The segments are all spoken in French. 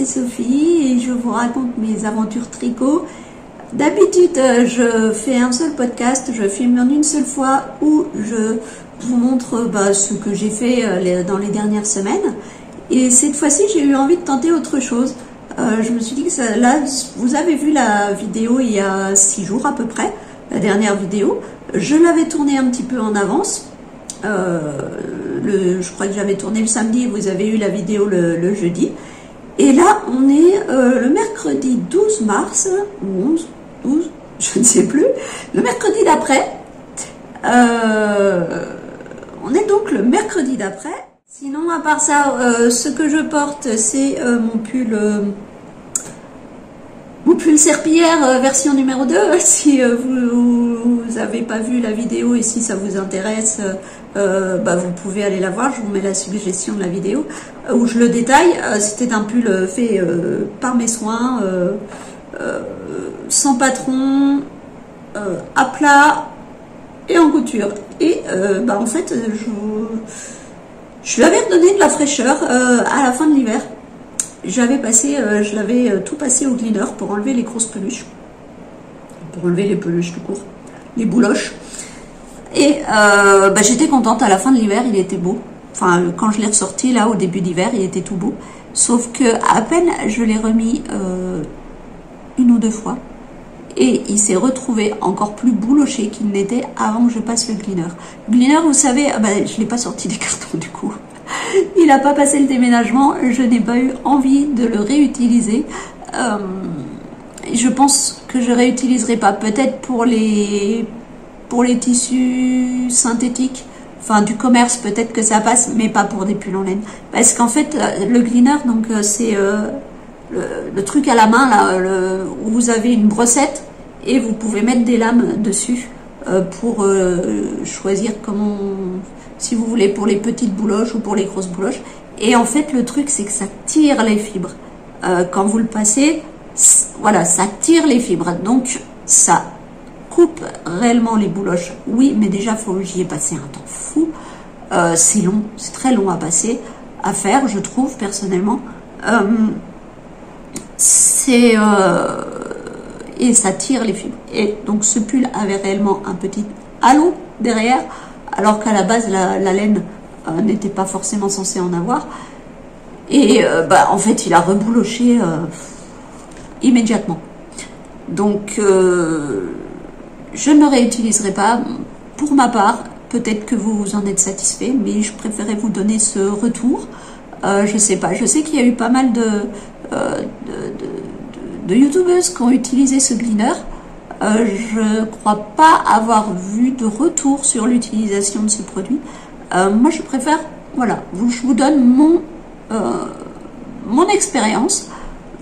c'est Sophie et je vous raconte mes aventures tricot. D'habitude, je fais un seul podcast, je filme en une seule fois où je vous montre ce que j'ai fait dans les dernières semaines. Et cette fois-ci, j'ai eu envie de tenter autre chose. Je me suis dit que là, vous avez vu la vidéo il y a 6 jours à peu près, la dernière vidéo. Je l'avais tournée un petit peu en avance. Je crois que j'avais tourné le samedi et vous avez eu la vidéo le jeudi. Et là, on est le mercredi 12 mars, ou 12, je ne sais plus, le mercredi d'après. On est donc le mercredi d'après. Sinon, à part ça, ce que je porte, c'est mon pull serpillière version numéro 2. Si vous n'avez pas vu la vidéo et si ça vous intéresse, vous pouvez aller la voir. Je vous mets la suggestion de la vidéo où je le détaille. C'était un pull fait par mes soins, sans patron, à plat et en couture. Et en fait, je lui avais redonné de la fraîcheur à la fin de l'hiver. Je l'avais tout passé au cleaner pour enlever les grosses peluches. Pour enlever les peluches tout court. Les bouloches. Et j'étais contente, à la fin de l'hiver, il était beau. Enfin, quand je l'ai ressorti, là, au début d'hiver, il était tout beau. Sauf que à peine je l'ai remis une ou deux fois. Et il s'est retrouvé encore plus bouloché qu'il n'était avant que je passe le cleaner. Le cleaner, vous savez, je ne l'ai pas sorti des cartons du coup. Il n'a pas passé le déménagement. Je n'ai pas eu envie de le réutiliser. Je pense que je ne réutiliserai pas. Peut-être pour les tissus synthétiques. Enfin, du commerce, peut-être que ça passe, mais pas pour des pulls en laine. Parce qu'en fait, le cleaner, donc c'est... le truc à la main là, où vous avez une brossette et vous pouvez mettre des lames dessus pour choisir comment, si vous voulez, pour les petites bouloches ou pour les grosses bouloches. Et en fait, le truc, c'est que ça tire les fibres. Quand vous le passez, voilà, ça tire les fibres. Donc, ça coupe réellement les bouloches. Oui, mais déjà, j'y ai passé un temps fou. C'est long, c'est très long à faire, je trouve, personnellement. Et ça tire les fibres. Et donc ce pull avait réellement un petit halo derrière, alors qu'à la base la laine n'était pas forcément censée en avoir. Et en fait il a rebouloché immédiatement. Donc je ne le réutiliserai pas. Pour ma part, peut-être que vous en êtes satisfait, mais je préférais vous donner ce retour. Je sais pas, je sais qu'il y a eu pas mal de youtubeuses qui ont utilisé ce cleaner. Je crois pas avoir vu de retour sur l'utilisation de ce produit. Moi je préfère, voilà, je vous donne mon expérience.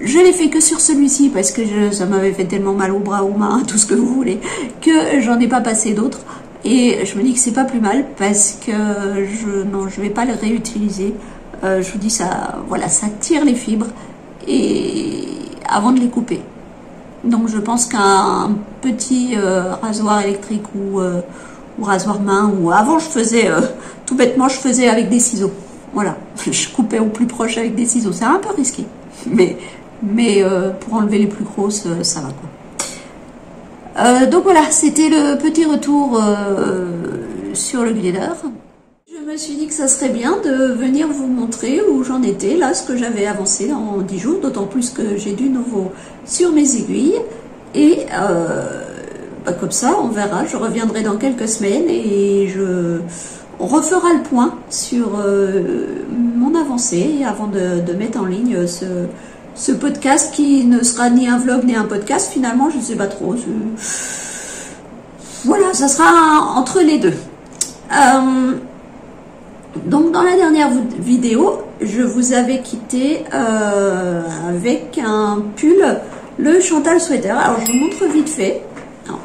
Je l'ai fait que sur celui-ci parce que ça m'avait fait tellement mal aux bras, aux mains, tout ce que vous voulez, que j'en ai pas passé d'autres. Et je me dis que c'est pas plus mal parce que je vais pas le réutiliser. Je vous dis ça, voilà, ça tire les fibres et avant de les couper. Donc je pense qu'un petit rasoir électrique ou rasoir main, ou avant je faisais tout bêtement, je faisais avec des ciseaux. Voilà, je coupais au plus proche avec des ciseaux. C'est un peu risqué, mais pour enlever les plus grosses, ça va quoi. Donc voilà, c'était le petit retour sur le glider. Je me suis dit que ça serait bien de venir vous montrer où j'en étais, là, ce que j'avais avancé en 10 jours, d'autant plus que j'ai du nouveau sur mes aiguilles. Et comme ça, on verra, je reviendrai dans quelques semaines et on refera le point sur mon avancée avant de mettre en ligne ce podcast qui ne sera ni un vlog ni un podcast. Finalement, je ne sais pas trop. Voilà, ça sera entre les deux. Donc dans la dernière vidéo, je vous avais quitté avec un pull, le Chantal Sweater. Alors je vous montre vite fait. Alors,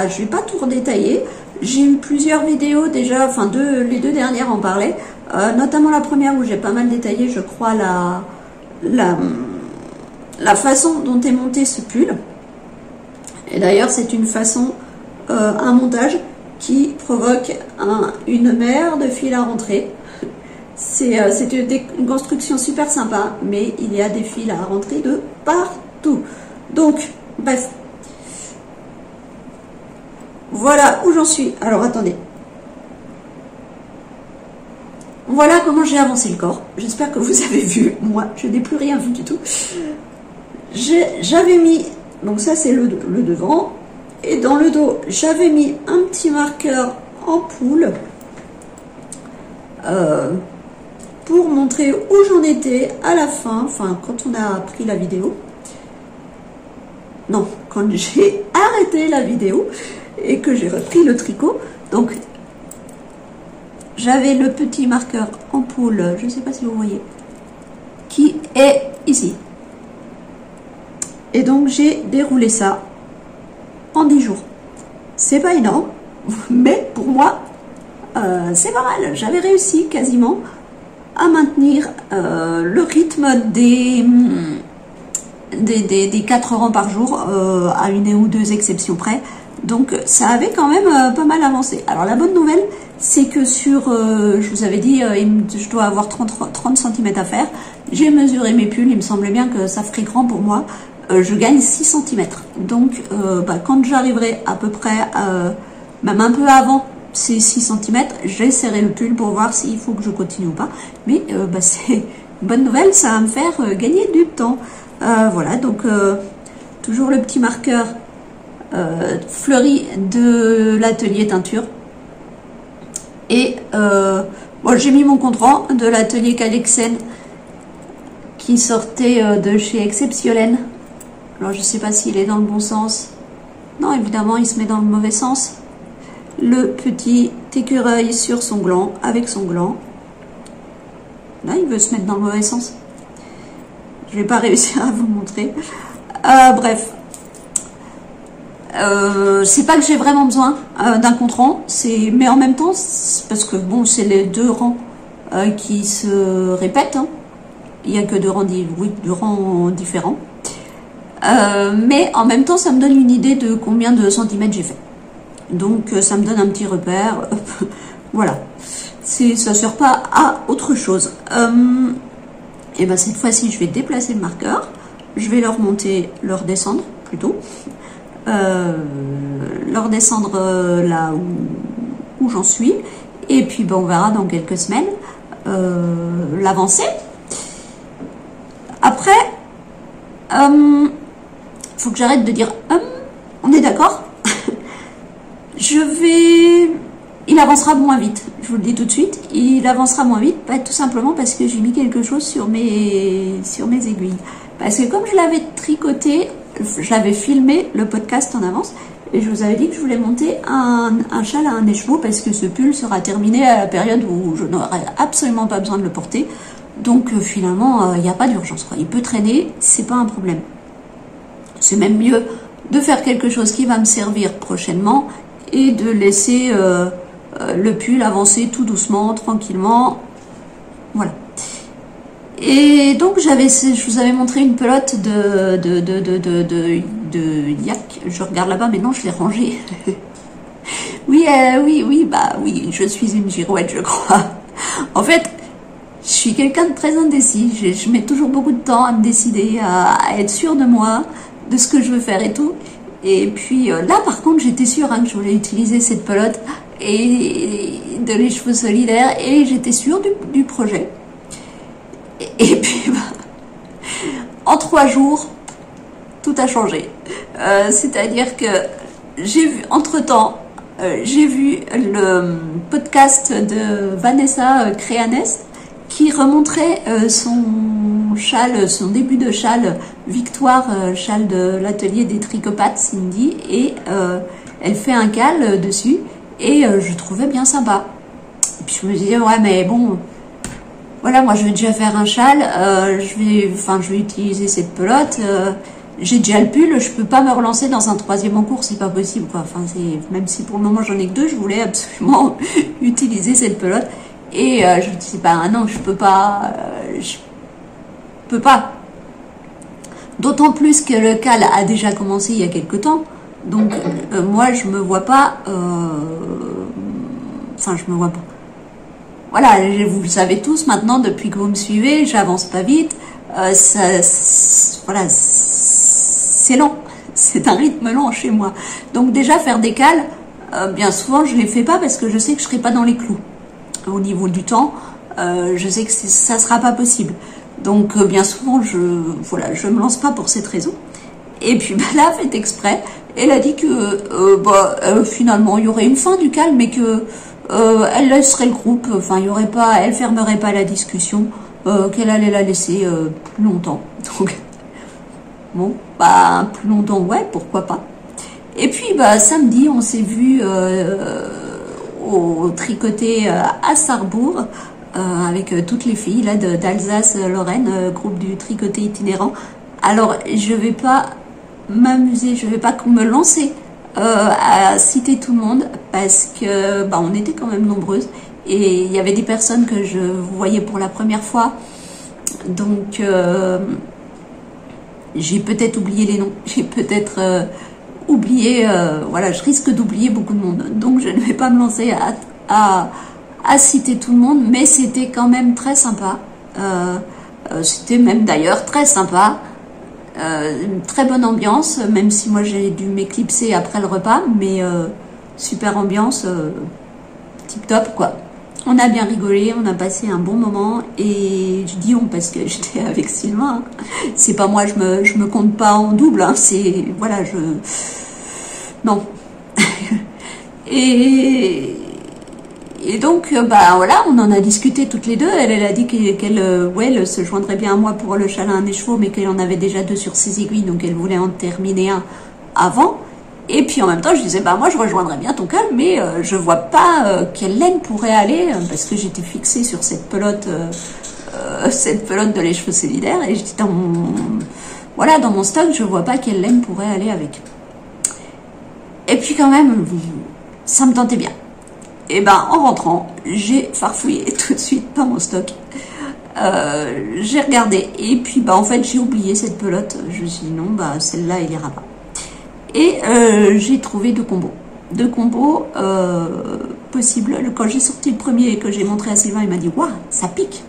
je vais pas tout redétailler. J'ai eu plusieurs vidéos déjà, enfin les deux dernières en parlaient, notamment la première où j'ai pas mal détaillé, je crois, la façon dont est monté ce pull. Et d'ailleurs c'est une façon, un montage qui provoque une mer de fil à rentrer. C'est une construction super sympa, mais il y a des fils à rentrer de partout. Donc, bref. Voilà où j'en suis. Alors, attendez. Voilà comment j'ai avancé le corps. J'espère que vous avez vu. Moi, je n'ai plus rien vu du tout. J'avais mis... Donc ça, c'est le devant. Et dans le dos, j'avais mis un petit marqueur ampoule. Pour montrer où j'en étais à la fin, enfin quand on a pris la vidéo, non, quand j'ai arrêté la vidéo et que j'ai repris le tricot. Donc j'avais le petit marqueur ampoule, je ne sais pas si vous voyez, qui est ici. Et donc j'ai déroulé ça en 10 jours. C'est pas énorme, mais pour moi c'est pas mal. J'avais réussi quasiment à maintenir le rythme des 4 rangs par jour, à une ou deux exceptions près. Donc ça avait quand même pas mal avancé. Alors la bonne nouvelle, c'est que sur, je vous avais dit, je dois avoir 30 cm à faire. J'ai mesuré mes pulls, il me semblait bien que ça ferait grand pour moi. Je gagne 6 cm. Donc quand j'arriverai à peu près, même un peu avant ces 6 cm, j'essaierai le pull pour voir s'il faut que je continue ou pas. Mais c'est une bonne nouvelle, ça va me faire gagner du temps. Voilà, donc toujours le petit marqueur fleuri de l'atelier teinture. Et bon, j'ai mis mon compte-rendu de l'atelier Calexen qui sortait de chez Exceptiolène. Alors je ne sais pas s'il est dans le bon sens. Non, évidemment, il se met dans le mauvais sens. Le petit écureuil sur son gland, avec son gland. Là, il veut se mettre dans le mauvais sens. Je vais pas réussir à vous montrer. Bref. C'est pas que j'ai vraiment besoin d'un compte-rendu, mais en même temps, parce que bon, c'est les 2 rangs qui se répètent. Hein. Il n'y a que 2 rangs, deux rangs différents. Mais en même temps, ça me donne une idée de combien de centimètres j'ai fait. Donc, ça me donne un petit repère. Voilà. Ça ne sert pas à autre chose. Et ben cette fois-ci, je vais déplacer le marqueur. Je vais le remonter, le redescendre plutôt. Le redescendre là où j'en suis. Et puis, ben, on verra dans quelques semaines l'avancée. Après, faut que j'arrête de dire on est d'accord. Il avancera moins vite, je vous le dis tout de suite. Il avancera moins vite, tout simplement parce que j'ai mis quelque chose sur mes aiguilles. Parce que comme je l'avais tricoté, je l'avais filmé le podcast en avance, et je vous avais dit que je voulais monter un châle à un écheveau parce que ce pull sera terminé à la période où je n'aurai absolument pas besoin de le porter. Donc finalement, il n'y a pas d'urgence. Il peut traîner, c'est pas un problème. C'est même mieux de faire quelque chose qui va me servir prochainement et de laisser le pull avancer tout doucement, tranquillement. Voilà. Et donc je vous avais montré une pelote de yak. Je regarde là-bas, mais non, je l'ai rangée. Oui, je suis une girouette, je crois. En fait, je suis quelqu'un de très indécis. Je mets toujours beaucoup de temps à me décider, à être sûre de moi, de ce que je veux faire et tout. Et puis là, par contre, j'étais sûre que je voulais utiliser cette pelote et de l'écheveau solidaire, et j'étais sûre du projet. Et puis, en 3 jours, tout a changé. C'est-à-dire que j'ai vu, entre-temps, j'ai vu le podcast de Vanessa Créanes qui remontrait son châle, son début de châle Victoire, châle de l'atelier des tricopathes Cindy, et elle fait un cal dessus, et je trouvais bien sympa. Et puis je me disais, ouais, mais bon, voilà, moi je vais déjà faire un châle, je vais utiliser cette pelote, j'ai déjà le pull, je peux pas me relancer dans un 3e en cours, c'est pas possible, quoi. Enfin, même si pour le moment j'en ai que 2, je voulais absolument utiliser cette pelote. Et je me disais, non, je peux pas. D'autant plus que le cal a déjà commencé il y a quelque temps. Donc, moi, je me vois pas. Je me vois pas. voilà, vous le savez tous maintenant, depuis que vous me suivez, j'avance pas vite. Voilà, c'est lent. C'est un rythme lent chez moi. Donc déjà, faire des cales, bien souvent, je les fais pas parce que je sais que je serai pas dans les clous. Au niveau du temps, je sais que ça sera pas possible. Donc bien souvent, je me lance pas pour cette raison. Et puis là, fait exprès, elle a dit que finalement, il y aurait une fin du cal, mais que elle laisserait le groupe. Enfin, il y aurait pas, elle fermerait pas la discussion, qu'elle allait la laisser plus longtemps. Donc bon, bah plus longtemps, ouais, pourquoi pas. Et puis samedi, on s'est vu au tricoté à Sarrebourg avec toutes les filles là d'Alsace-Lorraine, groupe du tricoté itinérant. Alors je vais pas m'amuser, je vais pas me lancer à citer tout le monde parce que on était quand même nombreuses et il y avait des personnes que je voyais pour la première fois, donc j'ai peut-être oublié les noms, j'ai peut-être oublié, voilà, je risque d'oublier beaucoup de monde, donc je ne vais pas me lancer à citer tout le monde, mais c'était quand même très sympa, c'était même d'ailleurs très sympa, une très bonne ambiance, même si moi j'ai dû m'éclipser après le repas, mais super ambiance, tip top quoi. On a bien rigolé, on a passé un bon moment, et je dis on parce que j'étais avec Sylvain, hein. C'est pas moi, je me compte pas en double, hein. C'est, voilà, non. et donc, voilà, on en a discuté toutes les deux. Elle a dit qu'elle se joindrait bien à moi pour le châle à un écheveau, mais qu'elle en avait déjà 2 sur ses aiguilles, donc elle voulait en terminer un avant. Et puis en même temps, je disais, moi je rejoindrais bien ton cal, mais je vois pas quelle laine pourrait aller, parce que j'étais fixée sur cette pelote de l'écheveau solidaire, et je dis, dans mon stock, je vois pas quelle laine pourrait aller avec. Et puis quand même, ça me tentait bien. Et en rentrant, j'ai farfouillé tout de suite dans mon stock. J'ai regardé, et puis en fait j'ai oublié cette pelote. Je me suis dit non, celle-là elle ira pas. Et j'ai trouvé 2 combos. 2 combos possibles. Quand j'ai sorti le premier et que j'ai montré à Sylvain, il m'a dit waouh, ça pique.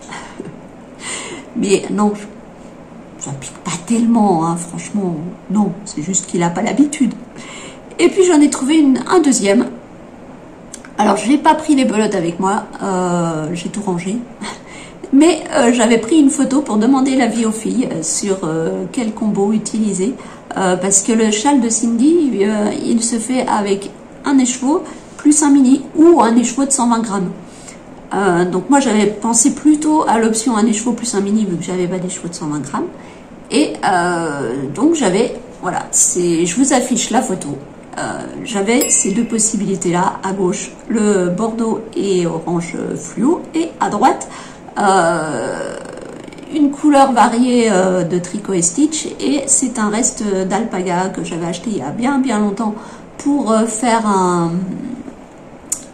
Mais non, ça pique pas tellement, hein, franchement. Non, c'est juste qu'il n'a pas l'habitude. Et puis j'en ai trouvé un deuxième. Alors je n'ai pas pris les pelotes avec moi, j'ai tout rangé. Mais j'avais pris une photo pour demander l'avis aux filles sur quel combo utiliser. Parce que le châle de Cindy, il se fait avec un écheveau plus un mini ou un écheveau de 120 grammes. Donc moi j'avais pensé plutôt à l'option un écheveau plus un mini vu que j'avais pas d'écheveau de 120 grammes. Et donc j'avais, voilà, je vous affiche la photo. J'avais ces 2 possibilités là, à gauche le bordeaux et orange fluo, et à droite une couleur variée de Tricot et Stitch, et c'est un reste d'alpaga que j'avais acheté il y a bien longtemps pour faire un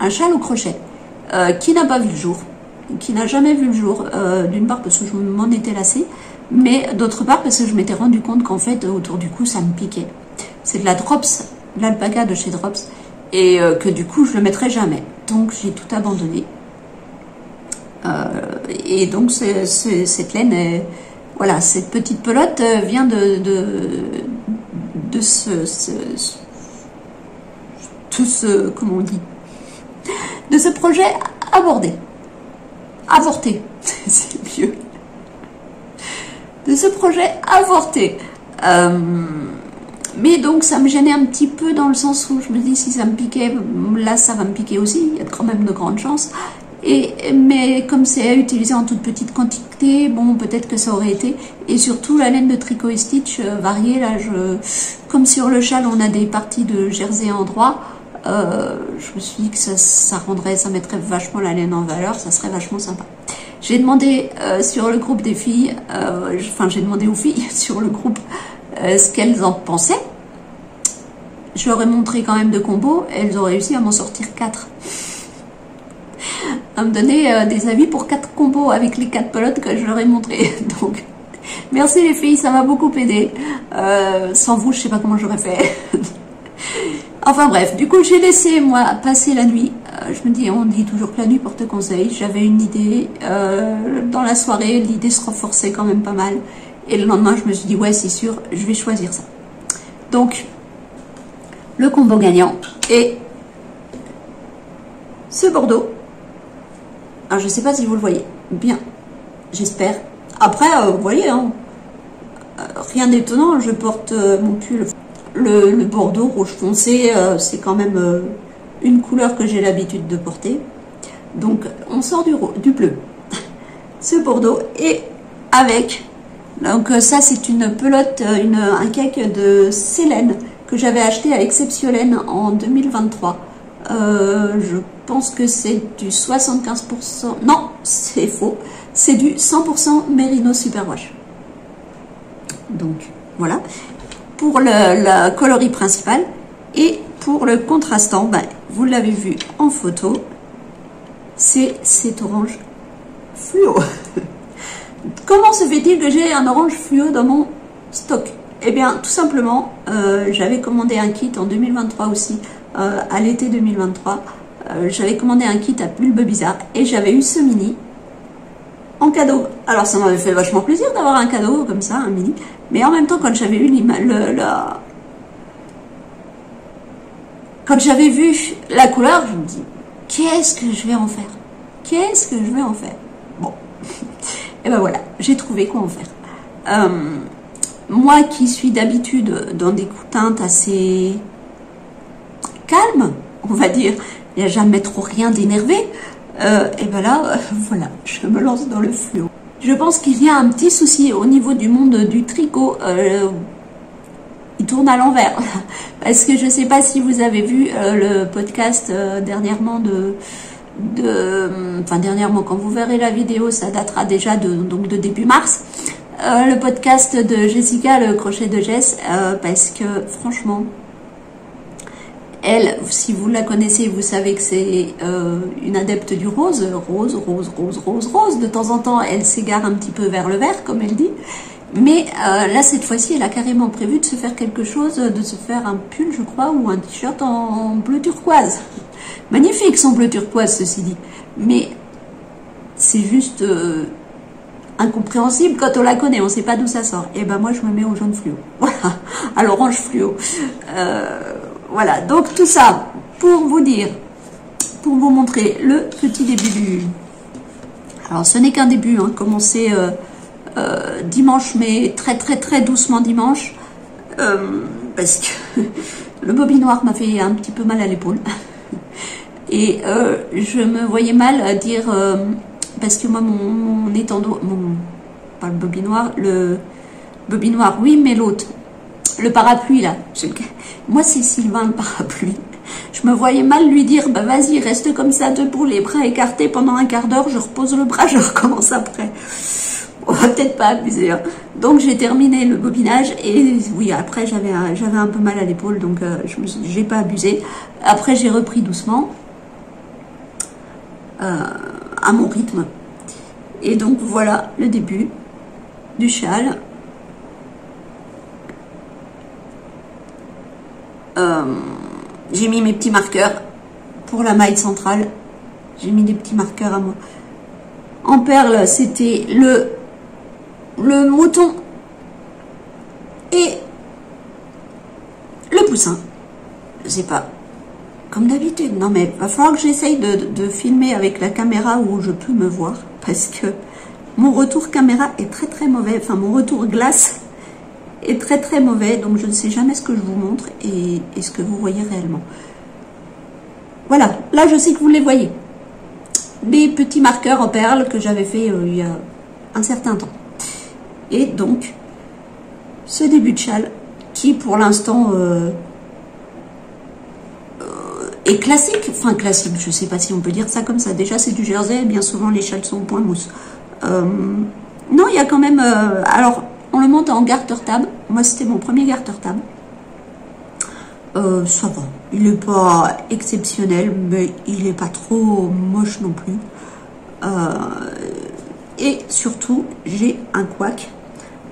châle au crochet qui n'a pas vu le jour, qui n'a jamais vu le jour, d'une part parce que je m'en étais lassée, mais d'autre part parce que je m'étais rendu compte qu'en fait autour du cou ça me piquait. C'est de la Drops, l'alpaga de chez Drops, et que du coup je le mettrai jamais, donc j'ai tout abandonné. Et donc cette laine, voilà, cette petite pelote vient de comment on dit, de ce projet avorté, c'est mieux, de ce projet avorté. Mais donc ça me gênait un petit peu dans le sens où je me dis si ça me piquait, là ça va me piquer aussi, il y a quand même de grandes chances. Mais comme c'est à utiliser en toute petite quantité, bon peut-être que ça aurait été. Et surtout la laine de Tricot et Stitch variée, là comme sur le châle on a des parties de jersey endroit, je me suis dit que ça mettrait vachement la laine en valeur, ça serait vachement sympa. J'ai demandé sur le groupe des filles, j'ai demandé aux filles sur le groupe ce qu'elles en pensaient. Je leur ai montré quand même 2 combos, elles ont réussi à m'en sortir 4. À me donner des avis pour 4 combos avec les 4 pelotes que je leur ai montré. Donc, merci les filles, ça m'a beaucoup aidé. Sans vous, je sais pas comment j'aurais fait. Enfin bref, du coup, j'ai laissé moi passer la nuit. je me dis, on dit toujours que la nuit porte conseil. J'avais une idée. Dans la soirée, l'idée se renforçait quand même pas mal. Et le lendemain, je me suis dit, ouais, c'est sûr, je vais choisir ça. Donc, le combo gagnant est ce Bordeaux. Alors, je ne sais pas si vous le voyez bien. J'espère. Après, vous voyez, hein, rien d'étonnant. Je porte mon pull. Le Bordeaux rouge foncé, c'est quand même une couleur que j'ai l'habitude de porter. Donc, on sort du bleu. Ce Bordeaux et avec... Donc ça c'est une pelote, un cake de Célène que j'avais acheté à Exceptiolaine en 2023. Je pense que c'est du 75%, non c'est faux, c'est du 100% Merino Superwash. Donc voilà, pour le coloris principal et pour le contrastant, ben, vous l'avez vu en photo, c'est cet orange fluo. Comment se fait-il que j'ai un orange fluo dans mon stock? Eh bien, tout simplement, j'avais commandé un kit en 2023 aussi, à l'été 2023. J'avais commandé un kit à Bulbe Bizarre et j'avais eu ce mini en cadeau. Alors, ça m'avait fait vachement plaisir d'avoir un cadeau comme ça, un mini. Mais en même temps, quand j'avais eu quand j'avais vu la couleur, je me dis, qu'est-ce que je vais en faire? Qu'est-ce que je vais en faire? Bon. Et ben voilà, j'ai trouvé quoi en faire. Moi qui suis d'habitude dans des teintes assez calmes, on va dire, il n'y a jamais trop rien d'énervé, et ben là, voilà, je me lance dans le fluo. Je pense qu'il y a un petit souci au niveau du monde du tricot, il tourne à l'envers, parce que je ne sais pas si vous avez vu le podcast dernièrement dernièrement, quand vous verrez la vidéo, ça datera déjà donc de début mars, le podcast de Jessica, le crochet de Jess, parce que franchement, elle, si vous la connaissez, vous savez que c'est une adepte du rose, de temps en temps, elle s'égare un petit peu vers le vert, comme elle dit, mais là, cette fois-ci, elle a carrément prévu de se faire quelque chose, de se faire un pull, je crois, ou un t-shirt en bleu turquoise. Magnifique son bleu turquoise, ceci dit. Mais c'est juste incompréhensible quand on la connaît, on ne sait pas d'où ça sort. Et ben moi, je me mets au jaune fluo. Voilà, à l'orange fluo. Voilà, donc tout ça pour vous dire, pour vous montrer le petit début du... Alors, ce n'est qu'un début, hein, commencer dimanche, mais très doucement dimanche, parce que le bobinoir m'a fait un petit peu mal à l'épaule. Et je me voyais mal dire, parce que moi, mon étendard, pas le bobinoir, oui, mais l'autre, le parapluie là, moi c'est Sylvain le parapluie. Je me voyais mal lui dire, bah vas-y, reste comme ça debout, les bras écartés pendant un quart d'heure, je repose le bras, je recommence après. On va peut-être pas abuser, hein. Donc j'ai terminé le bobinage et oui, après j'avais un peu mal à l'épaule, donc j'ai pas abusé. Après j'ai repris doucement. À mon rythme. Et donc voilà le début du châle. J'ai mis mes petits marqueurs pour la maille centrale. J'ai mis des petits marqueurs à moi. En perle, c'était le mouton et le poussin. Je sais pas. Comme d'habitude, non mais il va falloir que j'essaye de filmer avec la caméra où je peux me voir, parce que mon retour caméra est très mauvais, enfin mon retour glace est très mauvais, donc je ne sais jamais ce que je vous montre et ce que vous voyez réellement. Voilà, là je sais que vous les voyez. Des petits marqueurs en perles que j'avais fait il y a un certain temps. Et donc, ce début de châle qui pour l'instant... et classique, enfin classique, je sais pas si on peut dire ça comme ça. Déjà, c'est du jersey, bien souvent les châles sont au point mousse. Non, il y a quand même... alors, on le monte en garter tab. Moi, c'était mon premier garter tab. Ça va. Il n'est pas exceptionnel, mais il n'est pas trop moche non plus. Et surtout, j'ai un couac.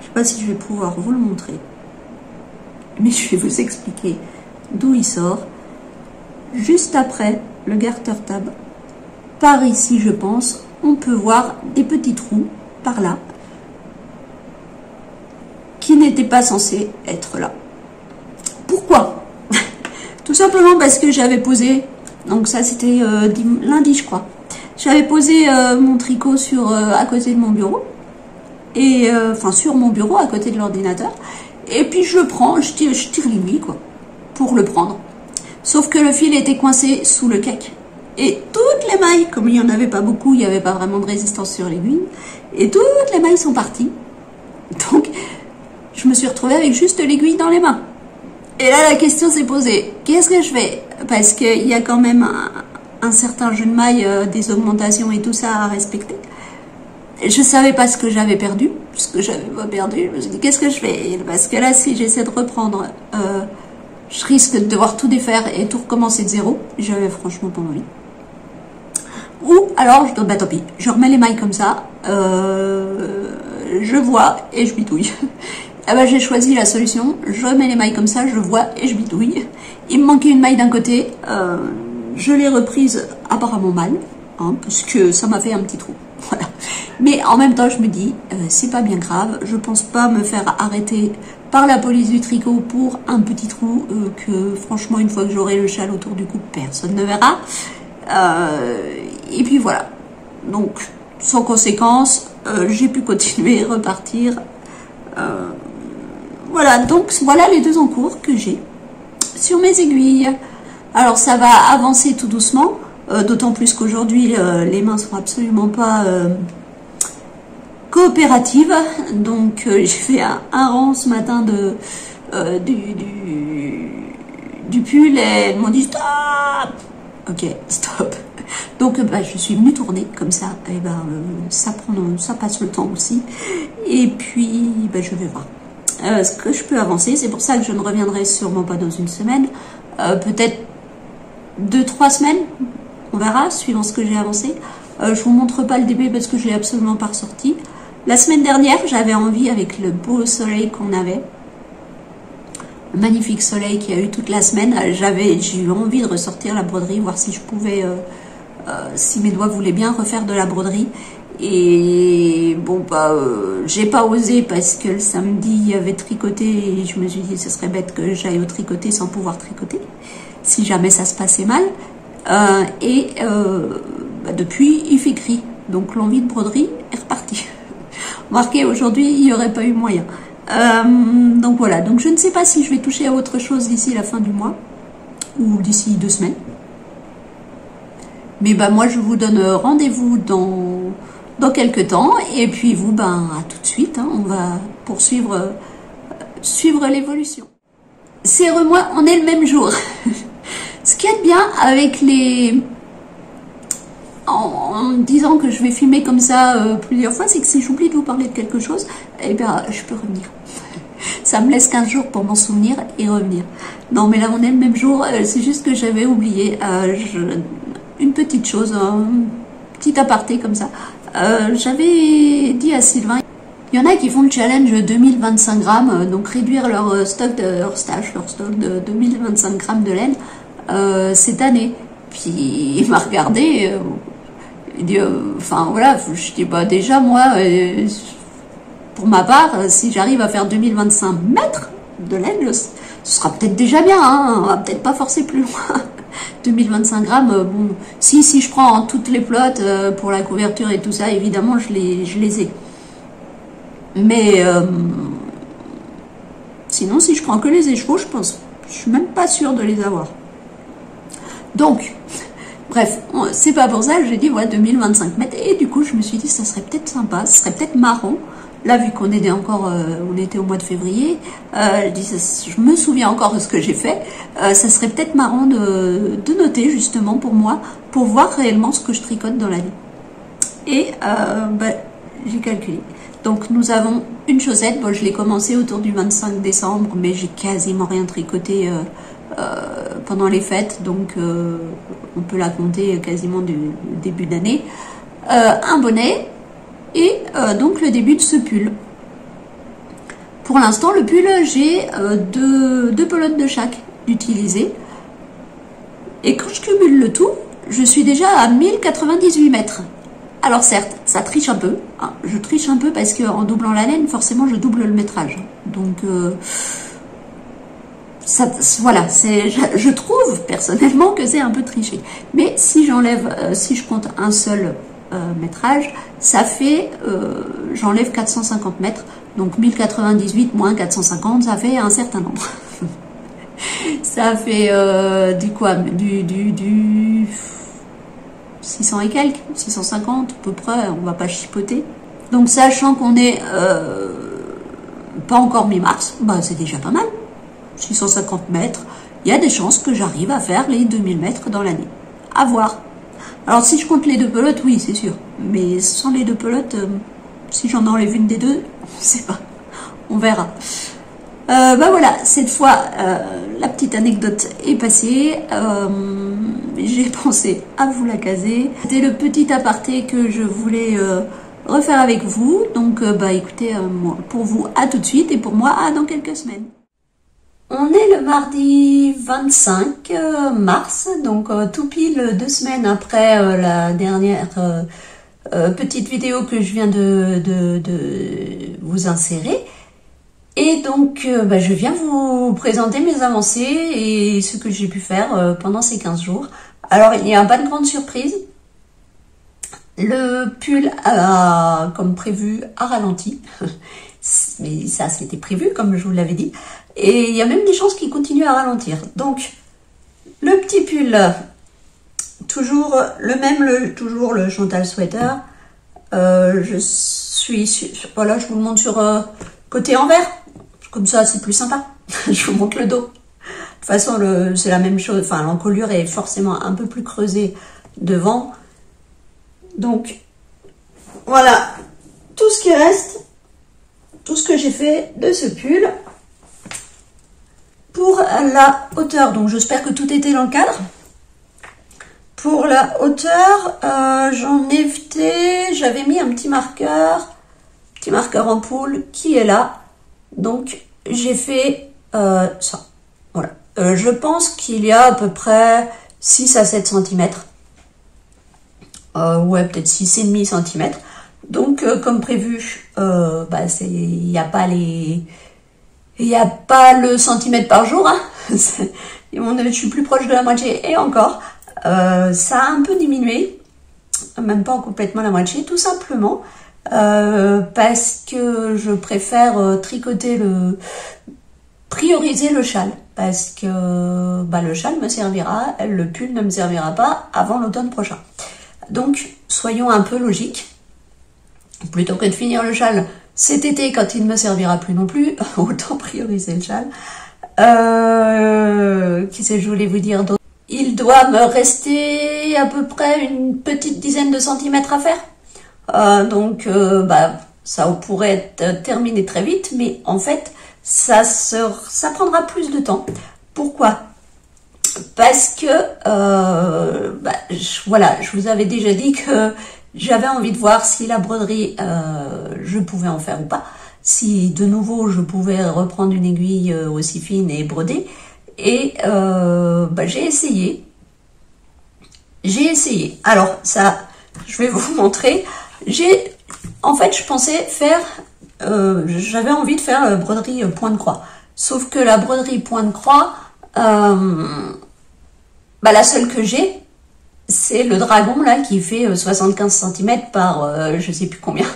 Je sais pas si je vais pouvoir vous le montrer. Mais je vais vous expliquer d'où il sort. Juste après le garter tab. Par ici, je pense, on peut voir des petits trous par là qui n'étaient pas censés être là. Pourquoi? Tout simplement parce que j'avais posé, donc ça c'était lundi je crois, j'avais posé mon tricot à côté de mon bureau, et enfin sur mon bureau à côté de l'ordinateur, et puis je tire l'aiguille quoi, pour le prendre. Sauf que le fil était coincé sous le cake. Et toutes les mailles, comme il n'y en avait pas beaucoup, il n'y avait pas vraiment de résistance sur l'aiguille, et toutes les mailles sont parties. Donc je me suis retrouvée avec juste l'aiguille dans les mains. Et là, la question s'est posée, qu'est-ce que je fais? Parce qu'il y a quand même un certain jeu de mailles, des augmentations et tout ça à respecter. Je ne savais pas ce que j'avais perdu, ce que j'avais pas perdu. Je me suis dit, qu'est-ce que je fais? Parce que là, si j'essaie de reprendre, je risque de devoir tout défaire et tout recommencer de zéro. J'avais franchement pas envie. Ou alors, bah tant pis, je remets les mailles comme ça, je vois et je bitouille. Ah bah, j'ai choisi la solution, je mets les mailles comme ça, je vois et je bidouille. Il me manquait une maille d'un côté, je l'ai reprise apparemment mal, hein, parce que ça m'a fait un petit trou. Voilà. Mais en même temps, je me dis, c'est pas bien grave, je pense pas me faire arrêter par la police du tricot pour un petit trou que franchement, une fois que j'aurai le châle autour du cou, personne ne verra. Et puis voilà. Donc, sans conséquence, j'ai pu continuer, repartir. Voilà, donc voilà les 2 encours que j'ai sur mes aiguilles. Alors ça va avancer tout doucement, d'autant plus qu'aujourd'hui les mains sont absolument pas coopératives. Donc j'ai fait un rang ce matin du pull et elles m'ont dit stop. Ok, stop. Donc bah, je suis venue tourner comme ça, et ben ça passe le temps aussi. Et puis bah, je vais voir. Ce que je peux avancer, c'est pour ça que je ne reviendrai sûrement pas dans une semaine, peut-être 2-3 semaines, on verra, suivant ce que j'ai avancé. Je vous montre pas le début parce que je l'ai absolument pas ressorti. La semaine dernière, j'avais envie, avec le beau soleil qu'on avait, le magnifique soleil qu'il y a eu toute la semaine, j'ai eu envie de ressortir la broderie, voir si je pouvais, si mes doigts voulaient bien refaire de la broderie. Et bon bah j'ai pas osé parce que le samedi il y avait tricoté et je me suis dit ce serait bête que j'aille au tricoter sans pouvoir tricoter si jamais ça se passait mal. Bah, depuis il fait gris, donc l'envie de broderie est repartie. Marqué aujourd'hui il n'y aurait pas eu moyen. Donc voilà, donc je ne sais pas si je vais toucher à autre chose d'ici la fin du mois ou d'ici 2 semaines. Mais bah moi je vous donne rendez-vous dans quelques temps, et puis vous, ben, à tout de suite, hein, on va poursuivre suivre l'évolution. C'est moi, on est le même jour. Ce qui est bien avec en disant que je vais filmer comme ça plusieurs fois, c'est que si j'oublie de vous parler de quelque chose, eh ben, je peux revenir. Ça me laisse 15 jours pour m'en souvenir et revenir. Non, mais là, on est le même jour, c'est juste que j'avais oublié une petite chose, un petit aparté comme ça. J'avais dit à Sylvain, il y en a qui font le challenge 2025 grammes, donc réduire leur stock leur stock de 2025 grammes de laine cette année. Puis il m'a regardé, il dit, enfin voilà, je dis bah déjà moi, pour ma part, si j'arrive à faire 2025 mètres de laine, ce sera peut-être déjà bien, hein, on va peut-être pas forcer plus loin. 2025 grammes, bon, si je prends toutes les plottes pour la couverture et tout ça, évidemment, je les ai. Mais sinon, si je prends que les écheveaux, je suis même pas sûre de les avoir. Donc, bref, c'est pas pour ça que j'ai dit, ouais, 2025 mètres. Et du coup, je me suis dit, ça serait peut-être sympa, ça serait peut-être marrant. Là, vu qu'on était encore, on était au mois de février, je me souviens encore de ce que j'ai fait. Ça serait peut-être marrant de noter justement pour moi, pour voir réellement ce que je tricote dans l'année. Et j'ai calculé. Donc nous avons une chaussette. Bon, je l'ai commencé autour du 25 décembre, mais j'ai quasiment rien tricoté pendant les fêtes, donc on peut la compter quasiment du début d'année. Un bonnet. Et donc le début de ce pull. Pour l'instant, le pull, j'ai deux pelotes de chaque d'utiliser. Et quand je cumule le tout, je suis déjà à 1098 mètres. Alors certes, ça triche un peu. Hein, je triche un peu parce qu'en doublant la laine, forcément, je double le métrage. Donc, voilà, je trouve personnellement que c'est un peu triché. Mais si j'enlève, si je compte un seul métrage, ça fait, j'enlève 450 mètres. Donc 1098 moins 450, ça fait un certain nombre. Ça fait du quoi, du 600 et quelques, 650 à peu près, on va pas chipoter. Donc sachant qu'on est pas encore mi-mars, bah, c'est déjà pas mal. 650 mètres, il y a des chances que j'arrive à faire les 2000 mètres dans l'année. À voir. Alors si je compte les deux pelotes, oui c'est sûr. Mais sans les deux pelotes, si j'en enlève une des deux, on sait pas. On verra. Bah voilà, cette fois, la petite anecdote est passée. J'ai pensé à vous la caser. C'était le petit aparté que je voulais refaire avec vous. Donc, bah écoutez, pour vous, à tout de suite. Et pour moi, à dans quelques semaines. On est le mardi 25 mars. Donc, tout pile 2 semaines après la dernière petite vidéo que je viens de vous insérer. Et donc, bah, je viens vous présenter mes avancées et ce que j'ai pu faire pendant ces 15 jours. Alors, il n'y a pas de grande surprise. Le pull, comme prévu, a ralenti. Mais ça, c'était prévu, comme je vous l'avais dit. Et il y a même des chances qu'il continue à ralentir. Donc, le petit pull, toujours le même, toujours le Chantal Sweater. Je suis, voilà, je vous le montre sur côté envers. Comme ça, c'est plus sympa. Je vous montre le dos. De toute façon, c'est la même chose. Enfin, l'encolure est forcément un peu plus creusée devant. Donc, voilà tout ce qui reste, tout ce que j'ai fait de ce pull. Pour la hauteur, donc j'espère que tout était dans le cadre. Pour la hauteur, j'en ai fait, j'avais mis un petit marqueur ampoule qui est là. Donc, j'ai fait ça. Voilà. Je pense qu'il y a à peu près 6 à 7 cm. Ouais, peut-être 6,5 cm. Donc, comme prévu, bah, il n'y a pas le centimètre par jour. Hein. Je suis plus proche de la moitié et encore. Ça a un peu diminué. Même pas complètement la moitié, tout simplement. Parce que je préfère prioriser le châle, parce que bah, le châle me servira, le pull ne me servira pas avant l'automne prochain. Donc soyons un peu logiques, plutôt que de finir le châle cet été quand il ne me servira plus non plus, autant prioriser le châle. Qu'est-ce que je voulais vous dire d'autre? Il doit me rester à peu près une petite dizaine de centimètres à faire. Donc, bah, ça pourrait être terminé très vite, mais en fait, ça prendra plus de temps. Pourquoi? Parce que, bah, voilà, je vous avais déjà dit que j'avais envie de voir si la broderie, je pouvais en faire ou pas. Si de nouveau, je pouvais reprendre une aiguille aussi fine et broder. Et bah, j'ai essayé. Alors, ça, je vais vous montrer. En fait, je pensais faire, j'avais envie de faire broderie point de croix. Sauf que la broderie point de croix, bah, la seule que j'ai, c'est le dragon là qui fait 75 cm par je sais plus combien,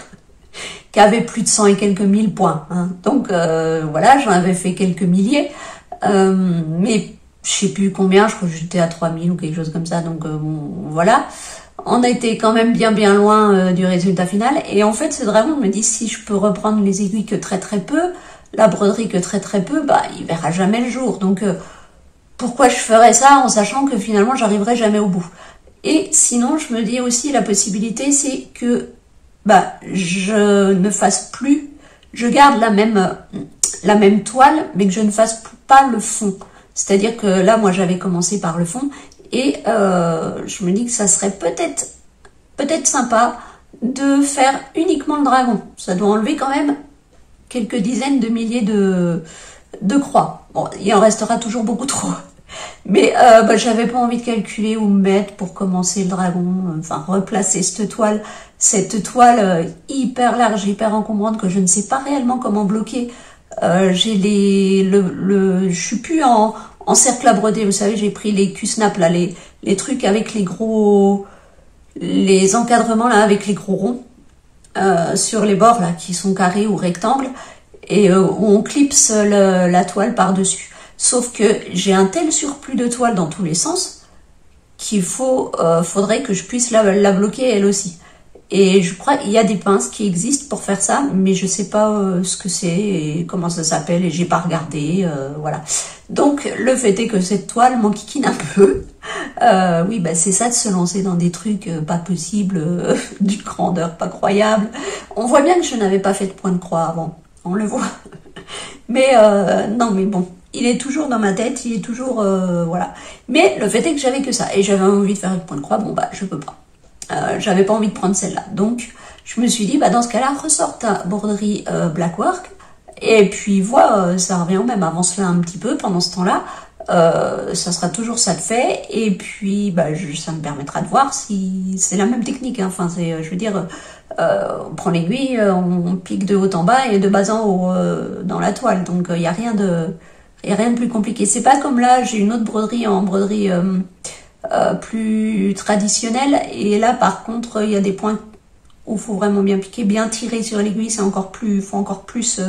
qui avait plus de 100 et quelques mille points. Hein. Donc voilà, j'en avais fait quelques milliers, mais je sais plus combien, je crois que j'étais à 3000 ou quelque chose comme ça. Donc bon, voilà. On a été quand même bien loin du résultat final. Et en fait, ce dragon me dit, si je peux reprendre les aiguilles que très peu, la broderie que très peu, bah, il verra jamais le jour. Donc, pourquoi je ferais ça en sachant que finalement, j'arriverai jamais au bout? Et sinon, je me dis aussi, la possibilité, c'est que bah, je ne fasse plus, je garde la même toile, mais que je ne fasse pas le fond. C'est-à-dire que là, moi, j'avais commencé par le fond. Et je me dis que ça serait peut-être sympa de faire uniquement le dragon. Ça doit enlever quand même quelques dizaines de milliers de croix. Bon, il en restera toujours beaucoup trop. Mais j'avais pas envie de calculer où me mettre pour commencer le dragon, enfin replacer cette toile hyper large, hyper encombrante que je ne sais pas réellement comment bloquer. Je suis plus en cercle à broder, vous savez, j'ai pris les Q-snap là, les trucs avec les encadrements là avec les gros ronds sur les bords là qui sont carrés ou rectangles et où on clipse la toile par dessus. Sauf que j'ai un tel surplus de toile dans tous les sens qu'il faudrait que je puisse la bloquer elle aussi. Et je crois qu'il y a des pinces qui existent pour faire ça, mais je sais pas ce que c'est et comment ça s'appelle et j'ai pas regardé, voilà. Donc le fait est que cette toile m'enquiquine un peu. Oui, bah c'est ça de se lancer dans des trucs pas possibles, d'une grandeur pas croyable. On voit bien que je n'avais pas fait de point de croix avant, on le voit. Mais non, mais bon. Il est toujours dans ma tête, il est toujours... voilà. Mais le fait est que j'avais que ça. Et j'avais envie de faire une point de croix, bon bah je peux pas. J'avais pas envie de prendre celle-là. Donc je me suis dit, bah dans ce cas-là, ressort ta broderie Blackwork. Et puis vois, ça revient au même. Avance-la un petit peu pendant ce temps-là. Ça sera toujours ça de fait. Et puis bah, ça me permettra de voir si c'est la même technique. Hein. Enfin, je veux dire... on prend l'aiguille, on pique de haut en bas et de bas en haut dans la toile. Donc il n'y a rien de plus compliqué. C'est pas comme là, j'ai une autre broderie en broderie plus traditionnelle. Et là, par contre, il y a des points où il faut vraiment bien piquer, bien tirer sur l'aiguille. C'est encore plus, faut encore plus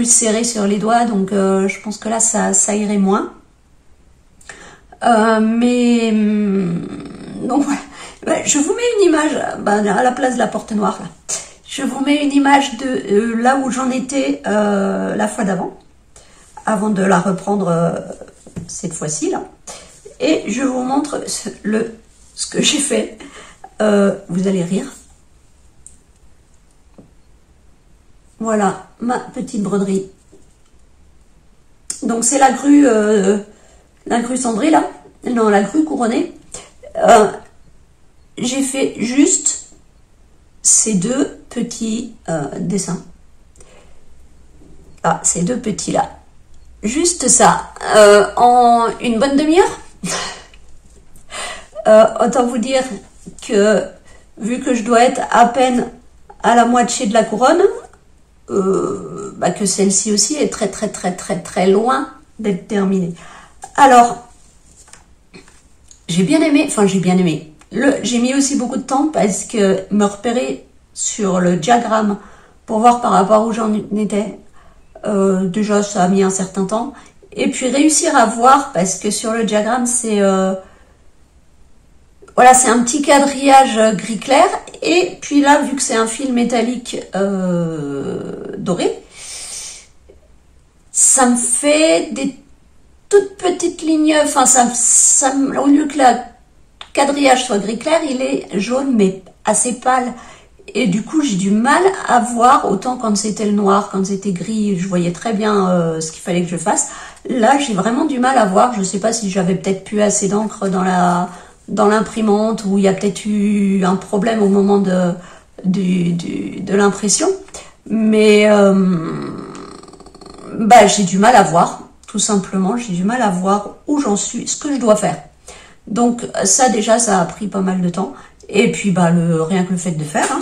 serrer sur les doigts. Donc je pense que là, ça irait moins. Donc voilà. Je vous mets une image à la place de la porte noire. Là. Je vous mets une image de là où j'en étais la fois d'avant, avant de la reprendre cette fois-ci là. Et je vous montre ce que j'ai fait. Vous allez rire. Voilà ma petite broderie. Donc c'est la grue cendrée là, non la grue couronnée. J'ai fait juste ces deux petits dessins. Ah, ces deux petits là. Juste ça. En une bonne demi-heure. Autant vous dire que, vu que je dois être à peine à la moitié de la couronne, que celle-ci aussi est très très très très très loin d'être terminée. Alors, j'ai bien aimé, j'ai mis aussi beaucoup de temps parce que me repérer sur le diagramme pour voir par rapport où j'en étais, déjà ça a mis un certain temps. Et puis réussir à voir, parce que sur le diagramme c'est voilà, c'est un petit quadrillage gris clair. Et puis là, vu que c'est un fil métallique doré, ça me fait des toutes petites lignes, enfin au lieu que le quadrillage soit gris clair, il est jaune mais assez pâle. Et du coup, j'ai du mal à voir, autant quand c'était le noir, quand c'était gris, je voyais très bien ce qu'il fallait que je fasse. Là, j'ai vraiment du mal à voir. Je sais pas si j'avais peut-être plus assez d'encre dans l'imprimante, ou il y a peut-être eu un problème au moment de l'impression. Mais j'ai du mal à voir, tout simplement. J'ai du mal à voir où j'en suis, ce que je dois faire. Donc ça déjà, ça a pris pas mal de temps. Et puis rien que le fait de faire, hein,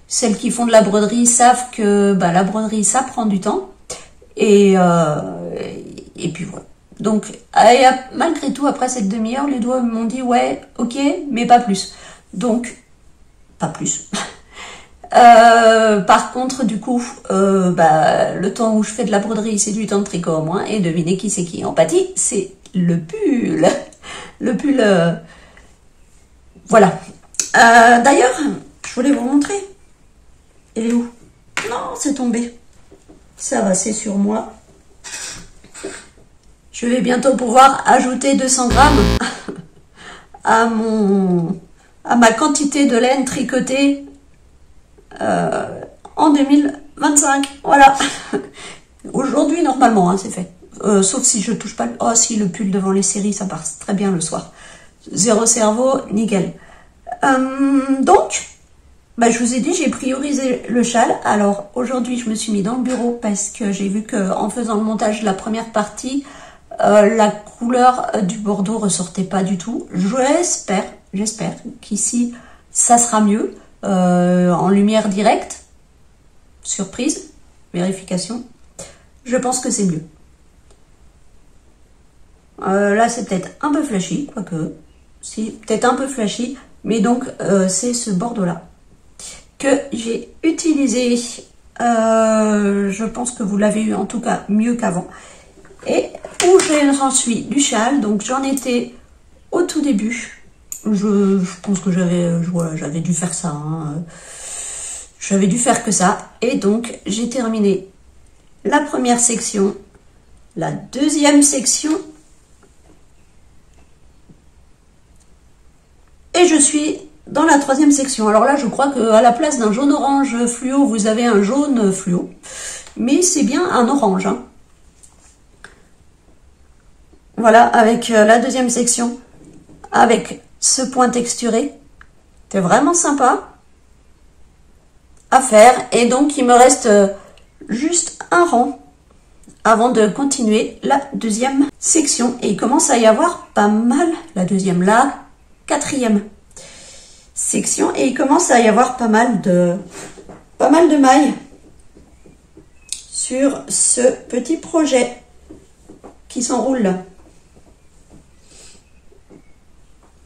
celles qui font de la broderie savent que la broderie ça prend du temps. Et puis voilà. Donc malgré tout, après cette demi-heure, les doigts m'ont dit ouais, ok, mais pas plus. Donc pas plus. Par contre, du coup, le temps où je fais de la broderie, c'est du temps de tricot en moins. Et devinez qui c'est qui en pâtit, c'est le pull. Le pull. Voilà. D'ailleurs, je voulais vous montrer. Il est où? Non, c'est tombé. Ça va, c'est sur moi. Je vais bientôt pouvoir ajouter 200 grammes à ma quantité de laine tricotée en 2025. Voilà. Aujourd'hui, normalement, hein, c'est fait. Sauf si je touche pas... Oh, si, le pull devant les séries, ça passe très bien le soir. Zéro cerveau, nickel. Donc, je vous ai dit, j'ai priorisé le châle. Alors, aujourd'hui, je me suis mis dans le bureau parce que j'ai vu qu'en faisant le montage de la première partie, la couleur du bordeaux ressortait pas du tout. J'espère qu'ici ça sera mieux en lumière directe. Surprise, vérification. Je pense que c'est mieux. Là c'est peut-être un peu flashy, quoique si peut-être un peu flashy, mais donc c'est ce bordeaux là que j'ai utilisé. Je pense que vous l'avez eu en tout cas mieux qu'avant. Et où j'en suis du châle, donc j'en étais au tout début. Je pense que j'avais dû faire ça. Hein. J'avais dû faire que ça. Et donc j'ai terminé la première section, la deuxième section. Et je suis dans la troisième section. Alors là, je crois qu'à la place d'un jaune orange fluo, vous avez un jaune fluo. Mais c'est bien un orange. Hein. Voilà, avec la deuxième section, avec ce point texturé. C'est vraiment sympa à faire. Et donc, il me reste juste un rang avant de continuer la deuxième section. Et il commence à y avoir pas mal, la deuxième, la quatrième section. Et il commence à y avoir pas mal de mailles sur ce petit projet qui s'enroule là.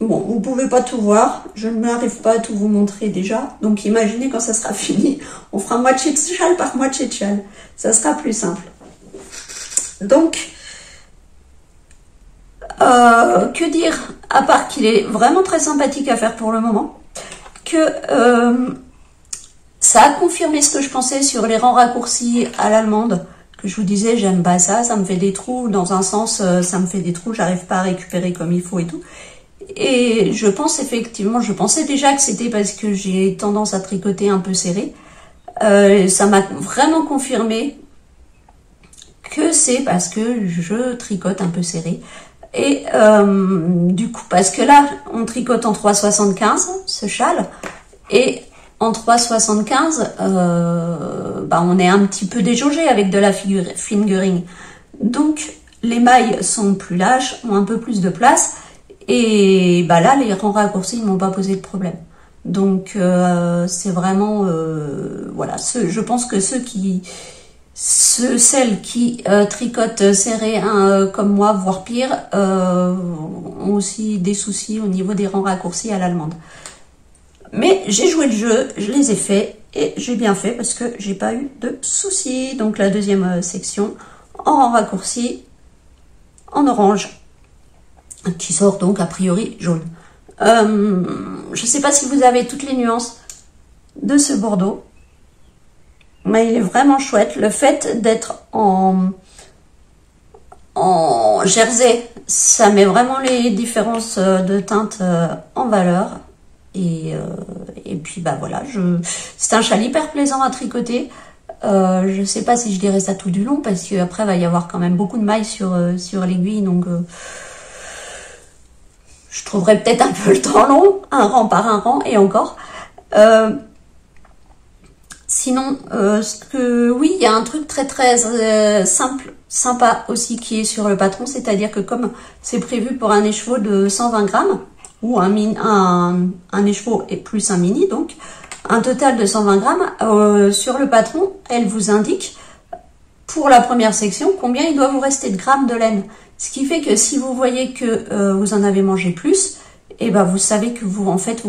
Bon, vous ne pouvez pas tout voir, je ne m'arrive pas à tout vous montrer déjà, donc imaginez quand ça sera fini, on fera moitié de châle par moitié de châle, ça sera plus simple. Donc, que dire, à part qu'il est vraiment très sympathique à faire pour le moment, que ça a confirmé ce que je pensais sur les rangs raccourcis à l'allemande, que je vous disais, j'aime pas ça, ça me fait des trous, dans un sens, ça me fait des trous, j'arrive pas à récupérer comme il faut et tout. Et je pense effectivement, je pensais déjà que c'était parce que j'ai tendance à tricoter un peu serré. Ça m'a vraiment confirmé que c'est parce que je tricote un peu serré. Et du coup, parce que là, on tricote en 3,75 ce châle. Et en 3,75, on est un petit peu déjaugé avec de la fingering. Donc, les mailles sont plus lâches, ont un peu plus de place. Et là, les rangs raccourcis ne m'ont pas posé de problème. Donc, c'est vraiment... voilà, je pense que celles qui tricotent serré comme moi, voire pire, ont aussi des soucis au niveau des rangs raccourcis à l'allemande. Mais j'ai joué le jeu, je les ai faits et j'ai bien fait parce que j'ai pas eu de soucis. Donc, la deuxième section en rang raccourci, en orange, qui sort donc a priori jaune. Je ne sais pas si vous avez toutes les nuances de ce bordeaux, mais il est vraiment chouette. Le fait d'être en jersey, ça met vraiment les différences de teintes en valeur. Et puis voilà, c'est un châle hyper plaisant à tricoter. Je ne sais pas si je dirais ça tout du long, parce qu'après il va y avoir quand même beaucoup de mailles sur l'aiguille, donc je trouverais peut-être un peu le temps long, un rang par un rang, et encore. Sinon, oui, il y a un truc très très simple, sympa aussi qui est sur le patron, c'est-à-dire que comme c'est prévu pour un écheveau de 120 grammes, ou un écheveau et plus un mini, donc un total de 120 grammes, sur le patron, elle vous indique pour la première section combien il doit vous rester de grammes de laine. Ce qui fait que si vous voyez que vous en avez mangé plus, et vous savez que vous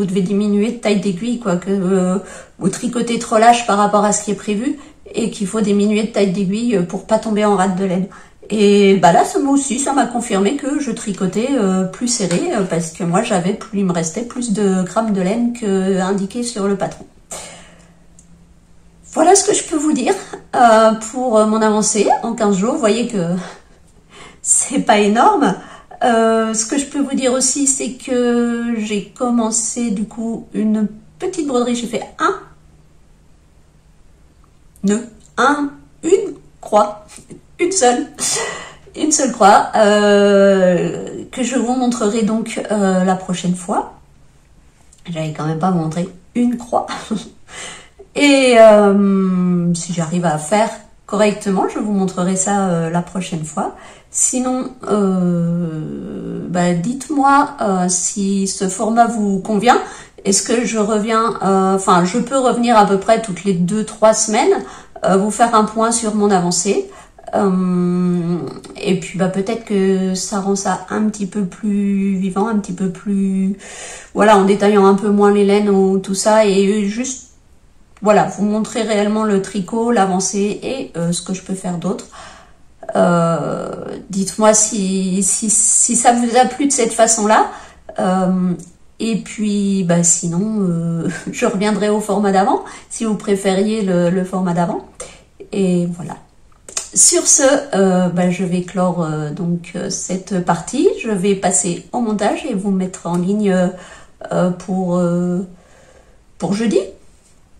devez diminuer de taille d'aiguille, que vous tricotez trop lâche par rapport à ce qui est prévu et qu'il faut diminuer de taille d'aiguille pour pas tomber en rate de laine. Et là, moi aussi, ça m'a confirmé que je tricotais plus serré parce que moi, il me restait plus de grammes de laine que indiqué sur le patron. Voilà ce que je peux vous dire pour mon avancée en 15 jours. Vous voyez que c'est pas énorme. Ce que je peux vous dire aussi, c'est que j'ai commencé du coup une petite broderie. J'ai fait un nœud, une croix, une seule croix que je vous montrerai donc la prochaine fois. J'allais quand même pas vous montrer une croix. Et si j'arrive à faire correctement, je vous montrerai ça la prochaine fois. Sinon, dites-moi si ce format vous convient. Est-ce que je reviens, je peux revenir à peu près toutes les 2-3 semaines, vous faire un point sur mon avancée. Et puis peut-être que ça rend ça un petit peu plus vivant, un petit peu plus, voilà, en détaillant un peu moins les laines ou tout ça, et juste, voilà, vous montrer réellement le tricot, l'avancée et ce que je peux faire d'autre. Dites-moi si ça vous a plu de cette façon-là. Et puis, sinon, je reviendrai au format d'avant, si vous préfériez le format d'avant. Et voilà. Sur ce, je vais clore cette partie. Je vais passer au montage et vous mettre en ligne pour jeudi.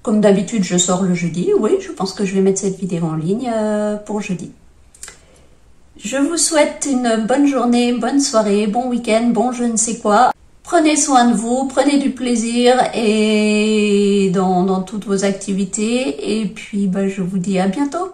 Comme d'habitude, je sors le jeudi. Oui, je pense que je vais mettre cette vidéo en ligne pour jeudi. Je vous souhaite une bonne journée, bonne soirée, bon week-end, bon je ne sais quoi. Prenez soin de vous, prenez du plaisir et dans toutes vos activités. Et puis, je vous dis à bientôt.